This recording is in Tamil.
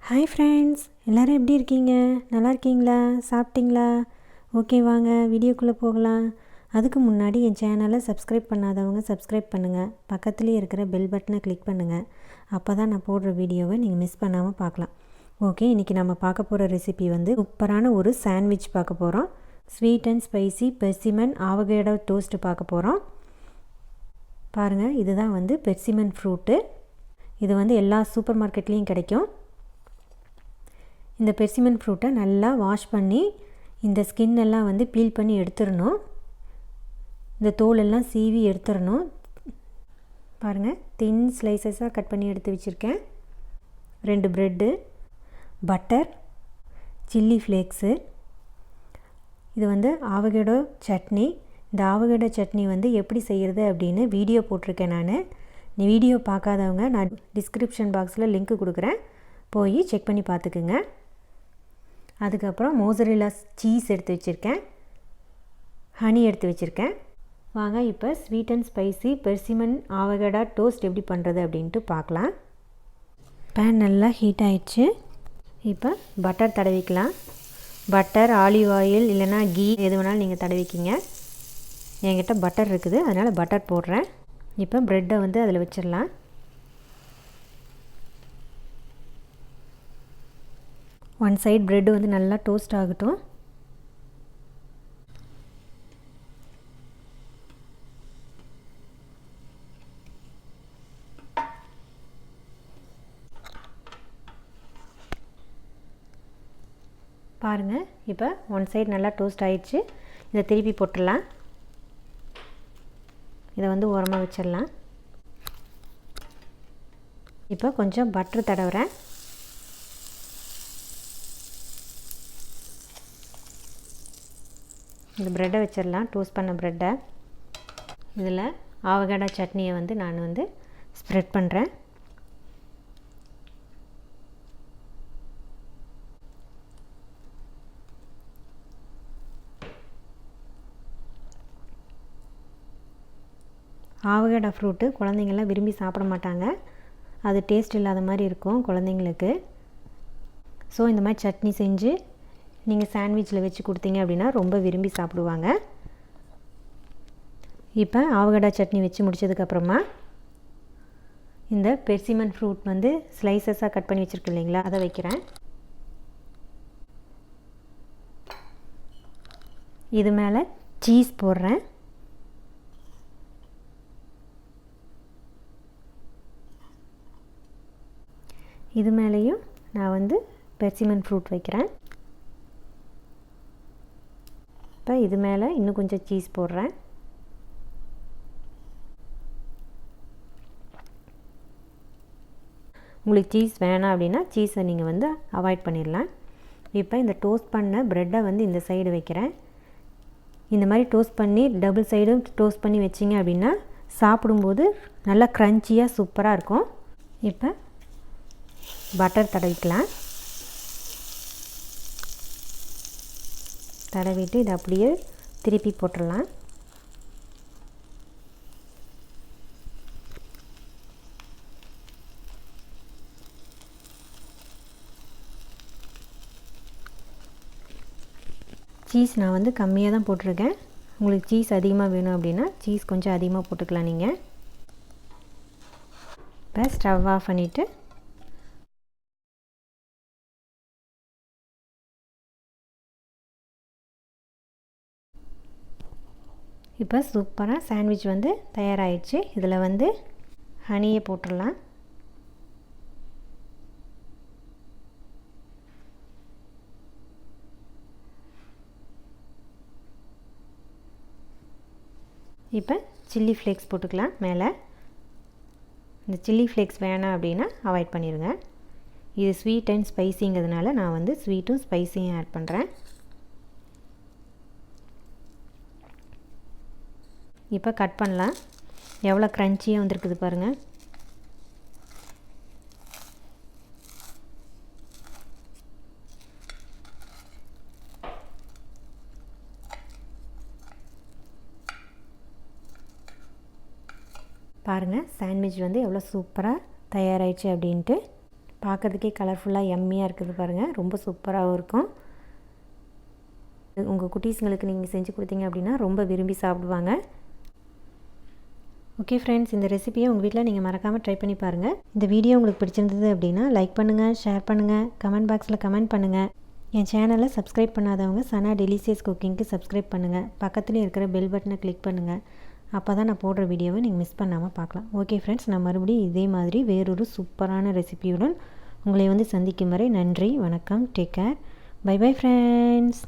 ஹாய் ஃப்ரெண்ட்ஸ், எல்லோரும் எப்படி இருக்கீங்க? நல்லா இருக்கீங்களா? சாப்பிட்டீங்களா? ஓகே, வாங்க வீடியோக்குள்ளே போகலாம். அதுக்கு முன்னாடி என் சேனலை சப்ஸ்கிரைப் பண்ணாதவங்க சப்ஸ்கிரைப் பண்ணுங்கள். பக்கத்துலேயே இருக்கிற பெல் பட்டனை கிளிக் பண்ணுங்கள். அப்போ தான் நான் போடுற வீடியோவை நீங்கள் மிஸ் பண்ணாமல் பார்க்கலாம். ஓகே, இன்றைக்கி நம்ம பார்க்க போகிற ரெசிபி வந்து சூப்பரான ஒரு சாண்ட்விச் பார்க்க போகிறோம். Sweet and spicy persimmon avocado toast பார்க்க போகிறோம். பாருங்கள், இதுதான் வந்து பெர்சிமன் ஃப்ரூட்டு. இது வந்து எல்லா சூப்பர் மார்க்கெட்லேயும் கிடைக்கும். இந்த பெர்சிமன் ஃப்ரூட்டை நல்லா வாஷ் பண்ணி இந்த ஸ்கின் எல்லாம் வந்து பீல் பண்ணி எடுத்துடணும். இந்த தோலெல்லாம் சீவி எடுத்துடணும். பாருங்கள், தின் ஸ்லைசஸாக கட் பண்ணி எடுத்து வச்சுருக்கேன். 2 ப்ரெட்டு, பட்டர், சில்லி ஃப்ளேக்ஸு. இது வந்து ஆவகேடோ சட்னி. இந்த ஆவகேடோ சட்னி வந்து எப்படி செய்கிறது அப்படின்னு வீடியோ போட்டிருக்கேன் நான். வீடியோ பார்க்காதவங்க நான் டிஸ்கிரிப்ஷன் பாக்ஸில் லிங்க் கொடுக்குறேன், போய் செக் பண்ணி பார்த்துக்குங்க. அதுக்கப்புறம் மோசரெல்லா சீஸ் எடுத்து வச்சுருக்கேன், ஹனி எடுத்து வச்சுருக்கேன். வாங்க இப்போ sweet and spicy persimmon avocado toast எப்படி பண்ணுறது அப்படின்ட்டு பார்க்கலாம். பேன் நல்லா ஹீட் ஆயிடுச்சு. இப்போ பட்டர் தடவிக்கலாம். பட்டர், ஆலிவ் ஆயில் இல்லைனா கீ எது வேணாலும் நீங்கள் தடவிக்கிங்க. என்கிட்ட பட்டர் இருக்குது, அதனால் பட்டர் போடுறேன். இப்போ ப்ரெட்டை வந்து அதில் வச்சிடலாம். ஒன் சைட் ப்ரெட்டு வந்து நல்லா டோஸ்ட் ஆகட்டும். பாருங்கள், இப்போ ஒன் சைடு நல்லா டோஸ்ட் ஆயிடுச்சு. இதை திருப்பி போட்டுடலாம். இதை வந்து ஓரமாக வச்சிடலாம். இப்போ கொஞ்சம் பட்டர் தடவுறேன். இந்த ப்ரெட்டை வச்சிடலாம், டோஸ்ட் பண்ண ப்ரெட்டை. இதில் ஆவகேடோ சட்னியை வந்து நான் வந்து ஸ்ப்ரெட் பண்ணுறேன். ஆவகேடோ ஃப்ரூட்டு குழந்தைங்கள்லாம் விரும்பி சாப்பிட மாட்டாங்க. அது டேஸ்ட் இல்லாத மாதிரி இருக்கும் குழந்தைங்களுக்கு. ஸோ இந்த மாதிரி சட்னி செஞ்சு நீங்கள் சாண்ட்விச்சில் வச்சு கொடுத்தீங்க அப்படின்னா ரொம்ப விரும்பி சாப்பிடுவாங்க. இப்போ ஆவகேடோ சட்னி வச்சு முடித்ததுக்கப்புறமா இந்த பெர்சிமன் ஃப்ரூட் வந்து ஸ்லைசஸாக கட் பண்ணி வச்சுருக்கு இல்லைங்களா, அதை வைக்கிறேன். இது மேலே சீஸ் போடுறேன். இது மேலேயும் நான் வந்து பெர்சிமன் ஃப்ரூட் வைக்கிறேன். இப்போ இது மேலே இன்னும் கொஞ்சம் சீஸ் போடுறேன். உங்களுக்கு சீஸ் வேணாம் அப்படின்னா சீஸை நீங்கள் வந்து அவாய்ட் பண்ணிடலாம். இப்போ இந்த டோஸ்ட் பண்ண ப்ரெட்டை வந்து இந்த சைடு வைக்கிறேன். இந்த மாதிரி டோஸ்ட் பண்ணி டபுள் சைடும் டோஸ்ட் பண்ணி வச்சிங்க அப்படின்னா சாப்பிடும்போது நல்லா க்ரன்ச்சியாக சூப்பராக இருக்கும். இப்போ பட்டர் தடவிக்கலாம். தடவிட்டு இதை அப்படியே திருப்பி போட்டுடலாம். சீஸ் நான் வந்து கம்மியாக தான் போட்டிருக்கேன். உங்களுக்கு சீஸ் அதிகமாக வேணும் அப்படின்னா சீஸ் கொஞ்சம் அதிகமாக போட்டுக்கலாம் நீங்கள். இப்போ ஸ்டவ் ஆஃப் பண்ணிவிட்டு இப்போ சூப்பராக சாண்ட்விச் வந்து தயாராகிடுச்சு. இதில் வந்து ஹனியை போட்டுடலாம். இப்போ சில்லி ஃப்ளேக்ஸ் போட்டுக்கலாம் மேலே. இந்த சில்லி ஃப்ளேக்ஸ் வேணாம் அப்படின்னா அவாய்ட் பண்ணிடுங்க. இது ஸ்வீட் அண்ட் ஸ்பைசிங்கிறதுனால நான் வந்து ஸ்வீட்டும் ஸ்பைசியும் ஆட் பண்ணுறேன். இப்போ கட் பண்ணலாம். எவ்வளோ க்ரன்ச்சியாக வந்துருக்குது பாருங்கள். பாருங்கள், சாண்ட்விச் வந்து எவ்வளோ சூப்பராக தயாராகிடுச்சு அப்படின்ட்டு. பார்க்குறதுக்கே கலர்ஃபுல்லாக எம்மியாக இருக்குது பாருங்கள். ரொம்ப சூப்பராகவும் இருக்கும். உங்கள் குட்டீஸுங்களுக்கு நீங்கள் செஞ்சு கொடுத்தீங்க அப்படின்னா ரொம்ப விரும்பி சாப்பிடுவாங்க. ஓகே ஃப்ரெண்ட்ஸ், இந்த ரெசிபியை உங்கள் வீட்டில் நீங்கள் மறக்காமல் ட்ரை பண்ணி பாருங்கள். இந்த வீடியோ உங்களுக்கு பிடிச்சிருந்தது அப்படின்னா லைக் பண்ணுங்கள், ஷேர் பண்ணுங்கள், கமெண்ட் பாக்ஸில் கமெண்ட் பண்ணுங்கள். என் சேனலை சப்ஸ்கிரைப் பண்ணாதவங்க சனா டெலிசியஸ் குக்கிங்க்கு சப்ஸ்கிரைப் பண்ணுங்கள். பக்கத்துலேயே இருக்கிற பெல் பட்டனை கிளிக் பண்ணுங்கள். அப்போ தான் நான் போடுற வீடியோவை நீங்கள் மிஸ் பண்ணாமல் பார்க்கலாம். ஓகே ஃப்ரெண்ட்ஸ், நான் மறுபடியும் இதே மாதிரி வேறொரு சூப்பரான ரெசிபியுடன் உங்களை சந்திக்கும் வரை நன்றி, வணக்கம், take care, bye bye friends.